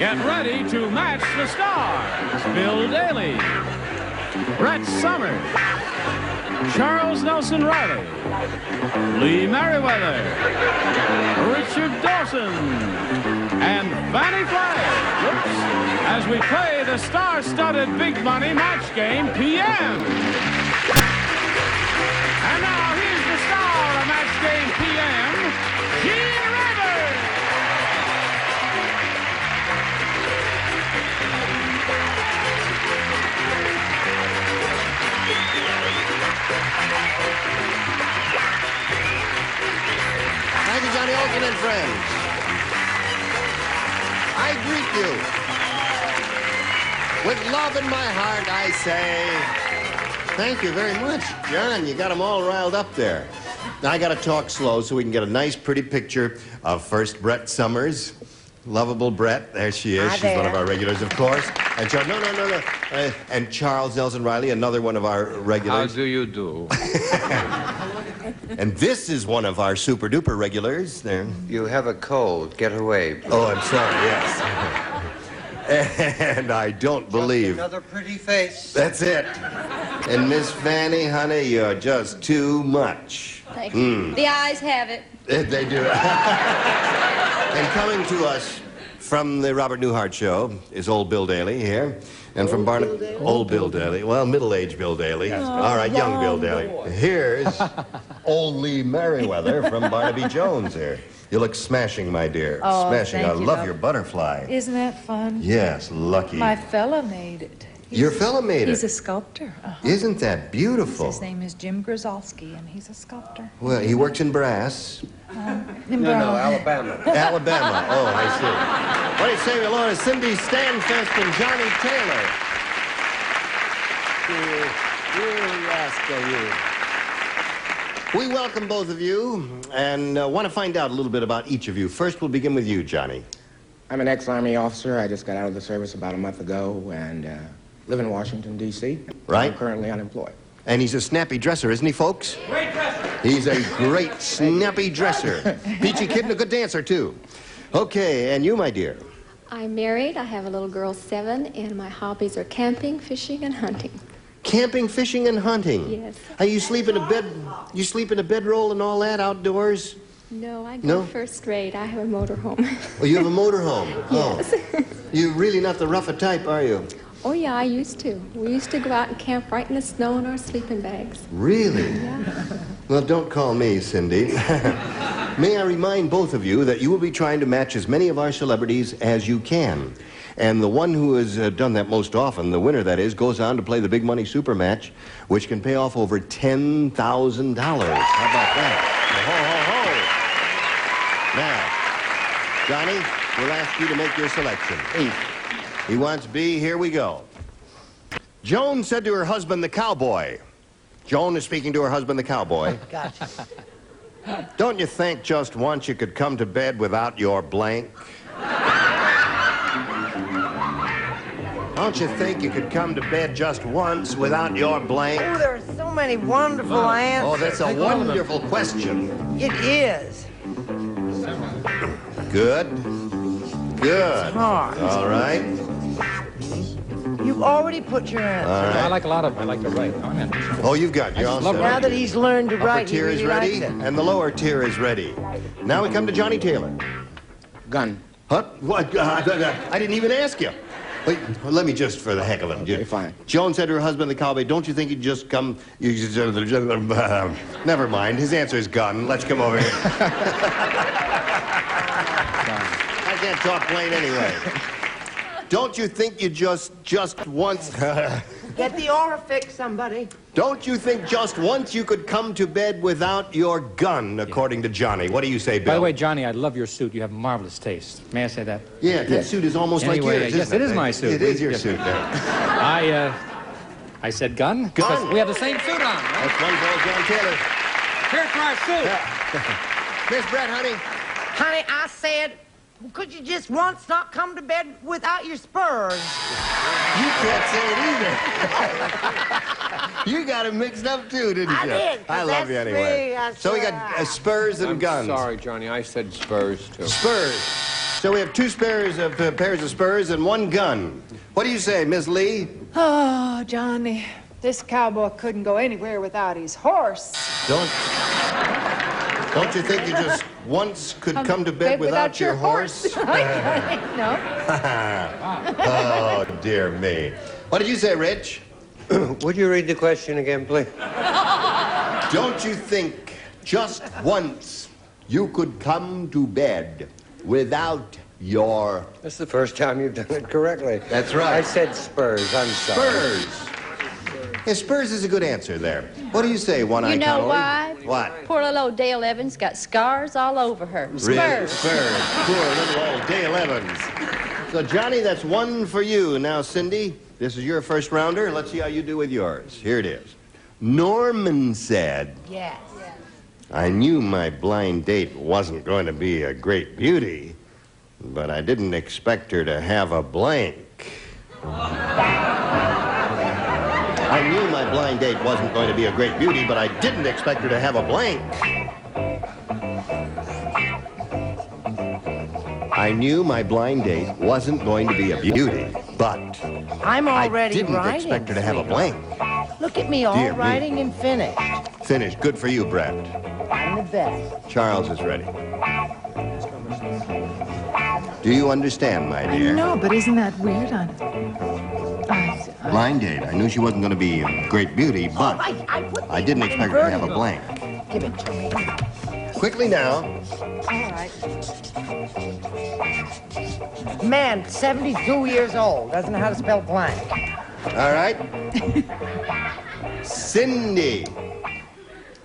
Get ready to match the stars. Bill Daly, Brett Summers, Charles Nelson Reilly, Lee Meriwether, Richard Dawson, and Fannie Flagg as we play the star-studded Big Money Match Game PM. And now here's the star of Match Game PM, Gene Rivers. Thank you, Johnny Olsen and friends. I greet you. With love in my heart, I say, thank you very much. John, you got them all riled up there. Now, I got to talk slow so we can get a nice, pretty picture of first Brett Summers. Lovable Brett. There she is. She's one of our regulars, of course. And no. And Charles Nelson Reilly, another one of our regulars. How do you do? And this is one of our super-duper regulars. There. You have a cold. Get away, please. Oh, I'm sorry, yes. And I don't believe... Another pretty face. That's it. And Miss Fannie, honey, you're just too much. Thank you. The eyes have it. They do. And coming to us from the Robert Newhart Show is old Bill Daly here. And from Barnum... Old Bill Daly. Well, middle-aged Bill Daly. Yes. All right, young Bill Daly. Here's old Lee Meriwether from Barnaby Jones here. You look smashing, my dear. Oh, smashing. thank I you, love Bill. your butterfly. Isn't that fun? Yes, lucky. My fella made it. Your fella made He's it. a sculptor. Isn't that beautiful? His name is Jim Grzalski, and he's a sculptor. Well, he works in brass. No, Alabama. Alabama. Oh, I see. What do you say hello to Cindy Stanfest and Johnny Taylor? You rascal, you. We welcome both of you and want to find out a little bit about each of you. First, we'll begin with you, Johnny. I'm an ex-Army officer. I just got out of the service about a month ago and live in Washington, D.C. Right. I'm currently unemployed. And he's a snappy dresser, isn't he, folks? Great dresser. He's a great snappy dresser. Peachy kid and a good dancer, too. Okay, and you, my dear? I'm married. I have a little girl, 7, and my hobbies are camping, fishing, and hunting. Camping, fishing, and hunting. Yes. You sleep in a bed. You sleep in a bedroll and all that outdoors. No, I go No? first rate. I have a motorhome. Oh, you have a motorhome. Yes. Oh, you're really not the rougher type, are you? Oh, yeah, I used to. We used to go out and camp right in the snow in our sleeping bags. Really? Yeah. Well, don't call me, Cindy. May I remind both of you that you will be trying to match as many of our celebrities as you can. And the one who has done that most often, the winner that is, goes on to play the Big Money Super Match, which can pay off over $10,000. How about that? Ho, ho, ho. Now, Johnny, we'll ask you to make your selection. He wants B. Here we go. Joan said to her husband, the cowboy. Joan is speaking to her husband, the cowboy. Gotcha. Don't you think just once you could come to bed without your blank? Don't you think you could come to bed just once without your blank? Oh, there are so many wonderful answers. Oh, that's a wonderful question. It is. Good. Good. Smart. All right. You've already put your answer. All I right. like a lot of. I like to write. Oh, man. Oh, you've got. You're all love set. Now that he's learned to Upper write, he tier is really ready, likes it. and the lower tier is ready. Now we come to Johnny Taylor. Gun. What? What? I didn't even ask you. Wait, let me just, for the heck of it. Okay, fine. Joan said to her husband, the cowboy, don't you think you'd just come... never mind. His answer is gun. Let's come over here. I can't talk plain anyway. Don't you think you just once... Get the aura fixed, somebody. Don't you think just once you could come to bed without your gun, according to Johnny? What do you say, Bill? By the way, Johnny, I love your suit. You have marvelous taste. May I say that? Yeah, that suit is almost Anyway, like yours, yes, isn't it is my suit. It is your Yes. suit there. I said gun? Gun. Because we have the same suit on, right? That's one for old John Taylor. Here's for our suit. Miss Brett, honey. Honey, I said, could you just once not come to bed without your spurs? You can't say it either. You got it mixed up too, didn't I you? did, 'cause I love you that's anyway. me, I So we got swear. spurs and I'm guns. sorry, Johnny. I said spurs, too. Spurs. So we have two pairs of spurs and one gun. What do you say, Miss Lee? Oh, Johnny, this cowboy couldn't go anywhere without his horse. Don't you think you just once could come to bed without your horse? No. Oh, dear me. What did you say, Rich? Would you read the question again, please? Don't you think just once you could come to bed without your... That's the first time you've done it correctly. That's right. I said spurs. I'm sorry. Spurs. Yeah, spurs is a good answer there. What do you say, One-Eye You know Connolly? why? What? Poor little old Dale Evans got scars all over her. Really? Spurs. Spurs. Poor little old Dale Evans. So, Johnny, that's one for you. Now, Cindy, this is your first rounder. Let's see how you do with yours. Here it is. Norman said... Yes. I knew my blind date wasn't going to be a great beauty, but I didn't expect her to have a blank. I knew my blind date wasn't going to be a great beauty, but I didn't expect her to have a blank. I knew my blind date wasn't going to be a beauty, but I'm I already didn't writing, expect her to have a blank. Look at me, all Dear me. writing and finished. Finished. Good for you, Brett. I'm the best. Charles is ready. Do you understand, my dear? No, but isn't that weird? Blind date. I knew she wasn't going to be a great beauty, but I didn't expect her to have a blank. Give it to me. Quickly now. All right. Man, 72 years old, doesn't know how to spell blank. All right. Cindy.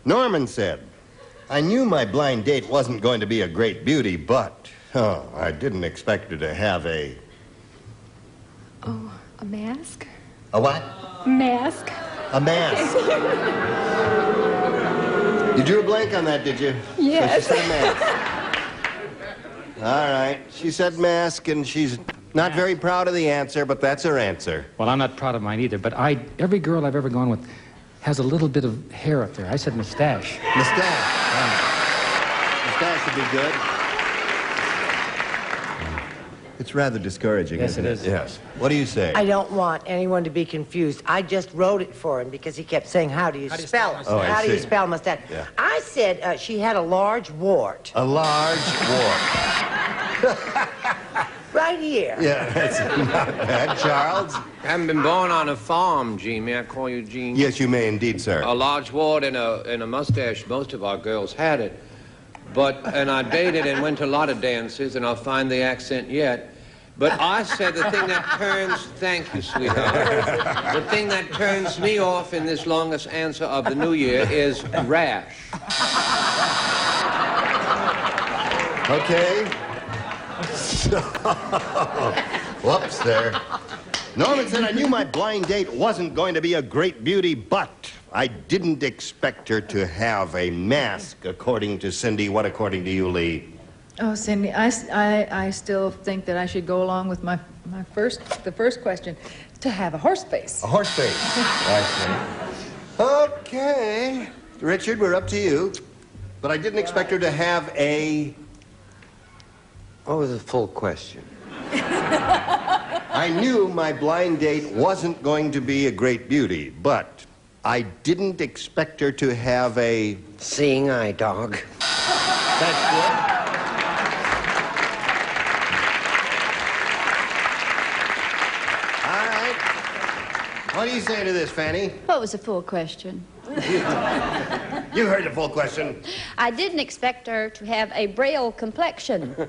Norman said, I knew my blind date wasn't going to be a great beauty, but I didn't expect her to have a... Oh, a mask? A what? Mask. A mask. You drew a blank on that, did you? Yes. So she said mask. All right. She said mask, and she's not very proud of the answer, but that's her answer. Well, I'm not proud of mine either, but every girl I've ever gone with has a little bit of hair up there. I said mustache. Mustache. Mustache would be good. It's rather discouraging, Yes, isn't it it? is. Yes. What do you say? I don't want anyone to be confused. I just wrote it for him because he kept saying, how do you spell it? Oh, I How do you see. spell mustache? Yeah. I said she had a large wart. A large wart. Right here. Yeah, that's not bad. Charles? I haven't been born on a farm, Gene. May I call you Gene? Yes, you may indeed, sir. A large wart and a mustache. Most of our girls had it. And I dated and went to a lot of dances, and I'll find the accent yet. But I said the thing that turns... Thank you, sweetheart. The thing that turns me off in this longest answer of the new year is rash. Okay. Whoops there. Norman said, I knew my blind date wasn't going to be a great beauty, but I didn't expect her to have a mask, according to Cindy. What according to you, Lee? Oh, Cindy, I still think that I should go along with the first question, to have a horse face. A horse face. I see. Okay. Richard, we're up to you. But I didn't expect her to have a... What was the full question? I knew my blind date wasn't going to be a great beauty, but I didn't expect her to have a... Seeing eye dog. That's good. All right. What do you say to this, Fannie? What was the full question? You heard the full question. I didn't expect her to have a Braille complexion. A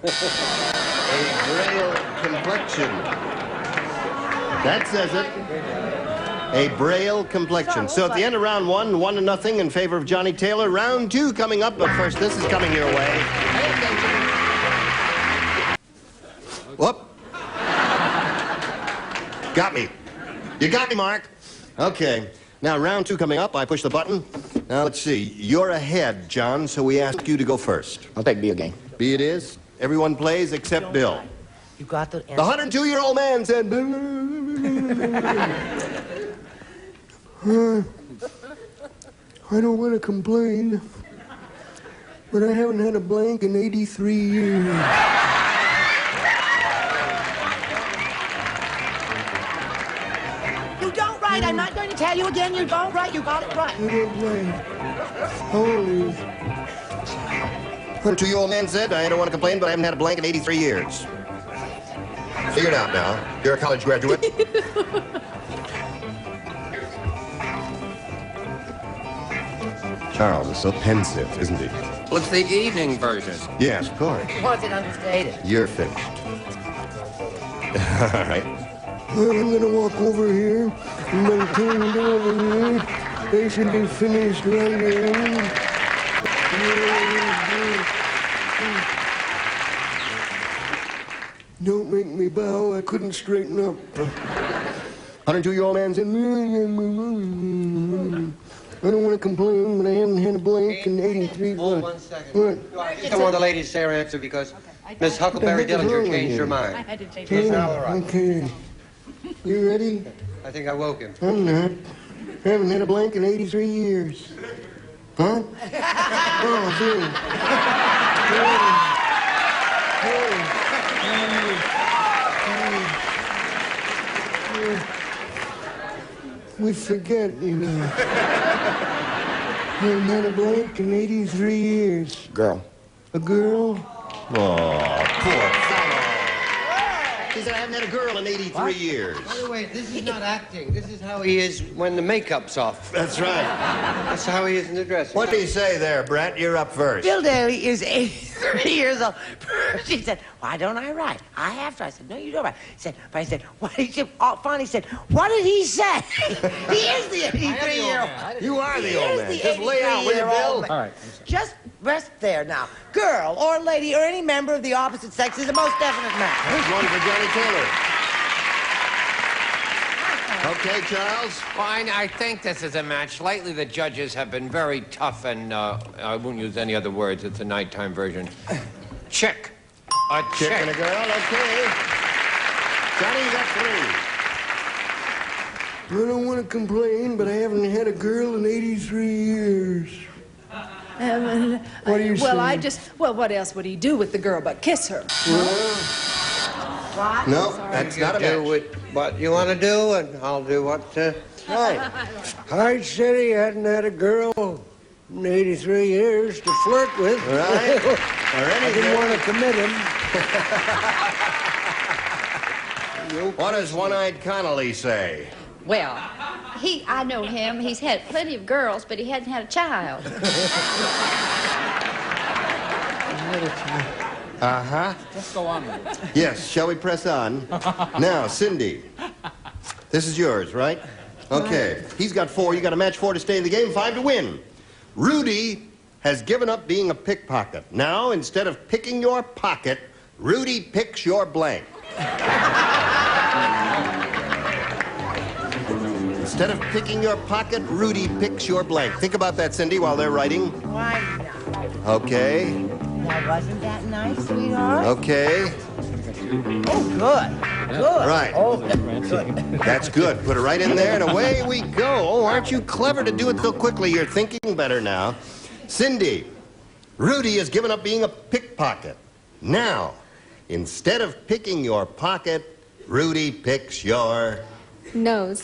Braille complexion. That says it. A Braille complexion. So at the end of round 1, 1-0 in favor of Johnny Taylor. Round 2 coming up, but first this is coming your way. Whoop. Got me. You got me, Mark. Okay. Now, round 2 coming up. I push the button. Now, let's see. You're ahead, John, so we ask you to go first. I'll take B again. B it is. Everyone plays except Bill. You got the answer? The 102-year-old man said... I don't want to complain, but I haven't had a blank in 83 years. right. I'm not going to tell you again. You're all right. You got it right. Holy. One 2-year-old man said, I don't want to complain, but I haven't had a blank in 83 years. Figure it out now. You're a college graduate. Charles is so pensive, isn't he? Well, it's the evening version. Yes, of course. Was it understated? You're finished. All right. Well, I'm gonna walk over here. I'm gonna turn it over here. They should be finished right here. Don't make me bow. I couldn't straighten up. 102-year-old man said, I don't want to complain, but I haven't had a blank in 83. Hold 1 second. What? I just don't want the lady to say her answer because Miss Huckleberry Dillinger changed her mind. I did change Yes, my all right. Okay. You ready? I think I woke him. I'm not. I haven't had a blank in 83 years. Huh? Oh, Billy. We forget, you know. Haven't had a blank in 83 years. Girl. A girl? oh, poor fellow. He said, I haven't had a girl in 83 years. By the way, this is not acting. This is how he is when the makeup's off. That's right. That's how he is in the dressing What do you say there, Brett? You're up first. Bill Daly is 83 years old. She said, why don't I write? I have to. I said, no, you don't write. He said, but I said, what? He said, Fannie said, what did he say? He is the 83-year-old. You are the old man. Just lay out, will you, Bill? All right. Just rest there now. Girl or lady or any member of the opposite sex is a most definite match. Here's one for Johnny Taylor. Okay, Charles? Fine, I think this is a match. Lately, the judges have been very tough, and I won't use any other words. It's a nighttime version. Chick. A Chick chick. and a girl, okay. Johnny, you got 3. I don't want to complain, but I haven't had a girl in 83 years. What do you say? What else would he do with the girl but kiss her? What? No, that's not a do match. what you want to do, and I'll do what... Right. I said he hadn't had a girl in 83 years to flirt with. Right. Or I anything. didn't want to commit him. What does One-Eyed Connolly say? Well, I know him. He's had plenty of girls, but he hasn't had a child. Uh-huh. Let's go on with it. Yes, shall we press on? Now, Cindy, this is yours, right? Okay. He's got 4. You got to match 4 to stay in the game, 5 to win. Rudy has given up being a pickpocket. Now, instead of picking your pocket, Rudy picks your blank. Instead of picking your pocket, Rudy picks your blank. Think about that, Cindy, while they're writing. Why not? Okay. Now, wasn't that nice, sweetheart? Okay. Oh, good. Good. Right. Oh, good. That's good. Put it right in there, and away we go. Oh, aren't you clever to do it so quickly? You're thinking better now. Cindy, Rudy has given up being a pickpocket. Now, instead of picking your pocket, Rudy picks your... Nose.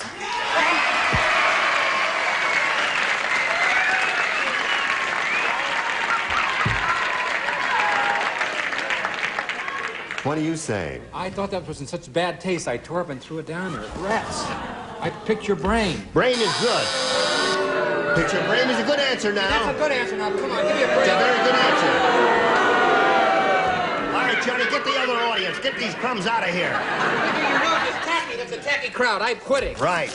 What are you saying? I thought that was in such bad taste, I tore up and threw it down there. Rats. I picked your brain. Brain is good. Pick your brain is a good answer now. That's a good answer now. Come on, give me a break. It's a very good answer. All right, Johnny, get the other audience. Get these crumbs out of here. It's tacky. That's a tacky crowd. I'm quitting. Right.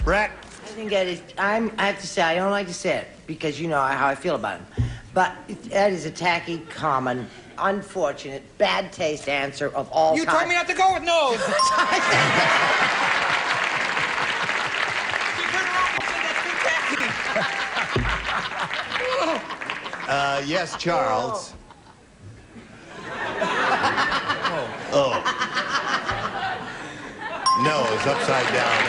Brett? I think that is, I have to say, I don't like to say it because you know how I feel about him. But that is a tacky, common, unfortunate, bad taste answer of all You time. told me not to go with nose. Yes, Charles. Oh. Nose, upside down.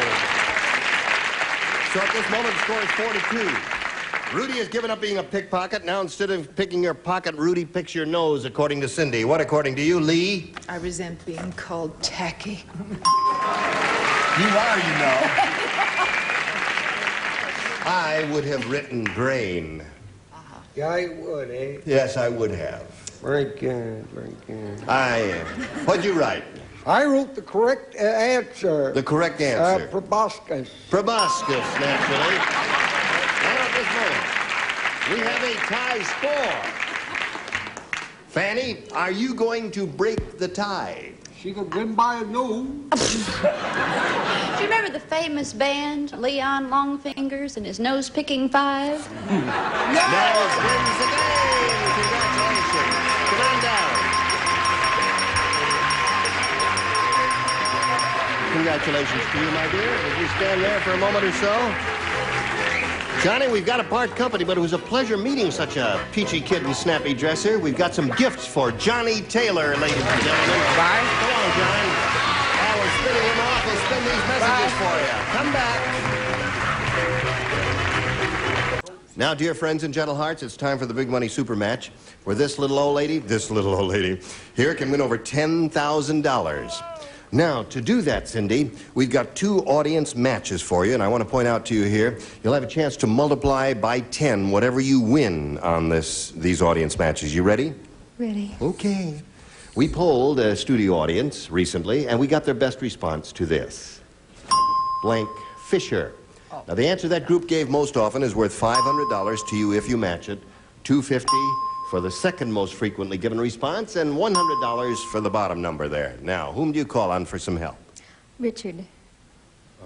So at this moment, the score is 4-2. Rudy has given up being a pickpocket. Now, instead of picking your pocket, Rudy picks your nose, according to Cindy. What according to you, Lee? I resent being called tacky. You are, you know. I would have written brain. Yeah, I would, eh? Yes, I would have. Very good, very good. What'd you write? I wrote the correct answer. The correct answer. Proboscis. Proboscis, naturally. Now at this moment, we have a tie score. Fannie, are you going to break the tie? She could win by a nose. Do you remember the famous band, Leon Longfingers and his nose-picking five? Nose wins the game. Congratulations. Come on down. Congratulations to you, my dear. Would you stand there for a moment or so? Johnny, we've got a part company, but it was a pleasure meeting such a peachy kid and snappy dresser. We've got some gifts for Johnny Taylor, ladies and gentlemen. Bye. Come on, John. While we're spinning him off, we'll spin these messages for you. Come back. Now, dear friends and gentle hearts, it's time for the Big Money Super Match, where this little old lady here can win over $10,000. Now, to do that, Cindy, we've got 2 audience matches for you, and I want to point out to you here, you'll have a chance to multiply by 10 whatever you win on these audience matches. You ready? Ready. Okay. We polled a studio audience recently, and we got their best response to this. Blank Fisher. Now, the answer that group gave most often is worth $500 to you if you match it, $250 for the second most frequently given response, and $100 for the bottom number there. Now, whom do you call on for some help? Richard.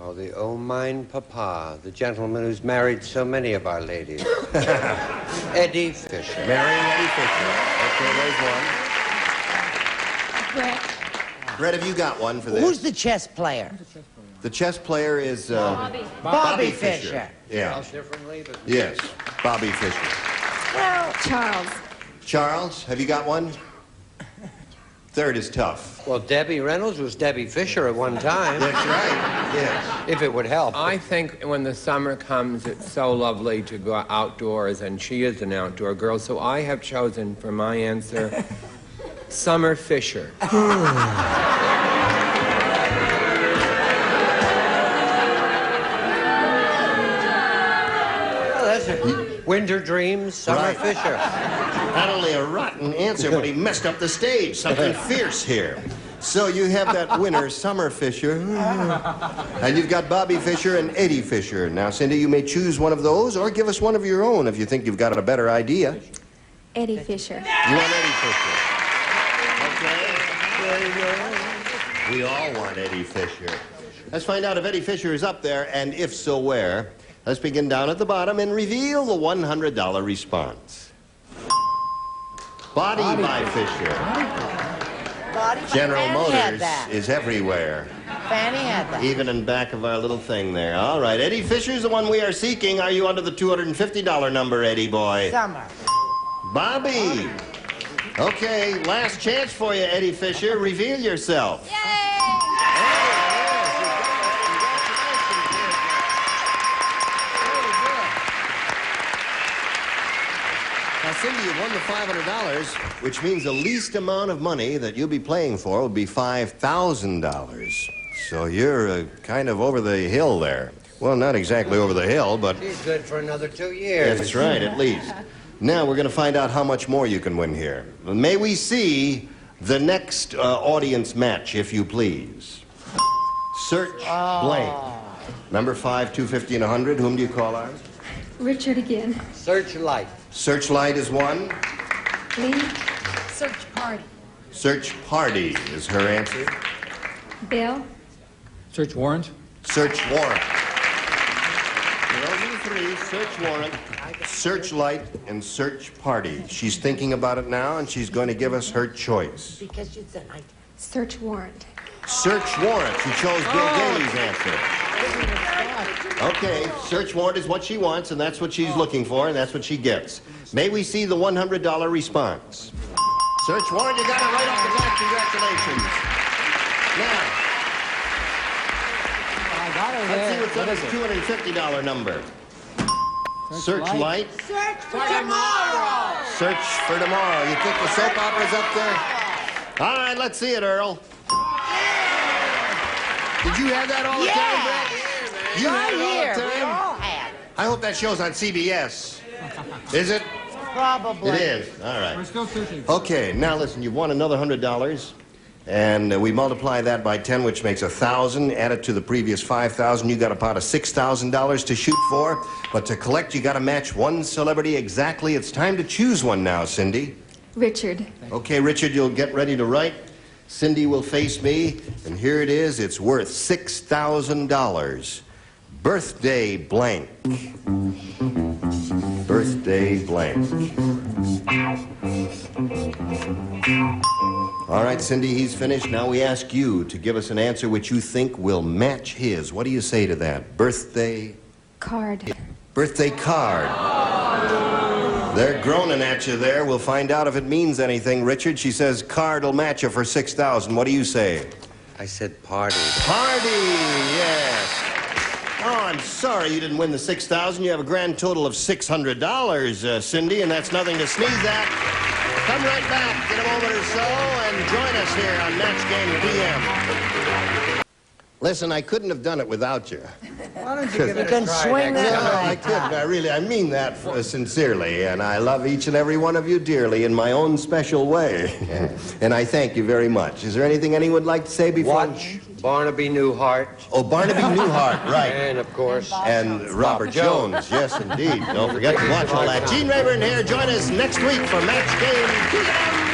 Oh, the old mine papa, the gentleman who's married so many of our ladies. Eddie Fisher. Marrying Eddie Fisher. Okay, there's one. Brett. Brett, have you got one for this? Who's the chess player? The chess player is Bobby Fischer. Yeah. Differently, but... Yes, Bobby Fischer. Well, Charles. Charles, have you got one? Third is tough. Well, Debbie Reynolds was Debbie Fisher at one time. That's right, yes. If it would help. I think when the summer comes, it's so lovely to go outdoors, and she is an outdoor girl, so I have chosen for my answer Summer Fisher. Winter Dreams, Summer Fisher. Not only a rotten answer, but he messed up the stage. Something fierce here. So you have that winner, Summer Fisher, and you've got Bobby Fischer and Eddie Fisher. Now, Cindy, you may choose one of those or give us one of your own if you think you've got a better idea. Eddie Fisher. You want Eddie Fisher? Okay. We all want Eddie Fisher. Let's find out if Eddie Fisher is up there, and if so, where. Let's begin down at the bottom and reveal the $100 response. Body by Fisher. General Motors is everywhere. Fannie had that. Even in back of our little thing there. All right, Eddie Fisher's the one we are seeking. Are you under the $250 number, Eddie boy? Summer. Bobby. Okay, last chance for you, Eddie Fisher. Reveal yourself. Yay! Now, Cindy, you won the $500, which means the least amount of money that you'll be playing for will be $5,000. So you're kind of over the hill there. Well, not exactly over the hill, but... She's good for another 2 years. That's right, at least. Now, we're going to find out how much more you can win here. May we see the next audience match, if you please. Search blank. Number 5, 250, and 100. Whom do you call on? Richard again. Searchlight. Searchlight is one. Lee. Search party. Search party is her answer. Bill. Search warrant. Search warrant. Those are the 3. Search warrant, searchlight, and search party. She's thinking about it now, and she's going to give us her choice. Because you said I... Search warrant. Search warrant. She chose Bill Gailey's answer. Okay, search warrant is what she wants, and that's what she's looking for, and that's what she gets. May we see the $100 response? Search warrant, you got it right off the bat. Congratulations. Now, let's see what's under the $250 number. Searchlight. Search for tomorrow. Search for tomorrow. You think the soap opera's up there? All right, let's see it, Earl. Did you have that all the time, Brett? You had it all the time? We all had. I hope that show's on CBS. Is it? Probably. It is. All right. We're still fishing. Okay, now listen, you've won another $100. And we multiply that by 10, which makes 1,000. Add it to the previous 5,000. You got a pot of $6,000 to shoot for. But to collect, you got to match one celebrity exactly. It's time to choose one now, Cindy. Richard. Okay, Richard, you'll get ready to write. Cindy will face me. And here it is. It's worth $6,000. Birthday blank. Birthday blank. All right, Cindy, he's finished. Now we ask you to give us an answer which you think will match his. What do you say to that? Birthday Card. Birthday card. They're groaning at you there. We'll find out if it means anything, Richard. She says card will match you for $6,000. What do you say? I said party. Party, yes. Oh, I'm sorry you didn't win the $6,000. You have a grand total of $600, Cindy, and that's nothing to sneeze at. Come right back in a moment or so and join us here on Match Game PM. Listen, I couldn't have done it without you. Why don't you give it a try? You can swing that I could. I mean that sincerely, and I love each and every one of you dearly in my own special way. And I thank you very much. Is there anything anyone would like to say before? Watch Barnaby Newhart. Oh, Barnaby Newhart, right. And, of course... And Robert Jones, yes, indeed. Don't forget to watch all that. Gene Rayburn here. Join us next week for Match Game PM.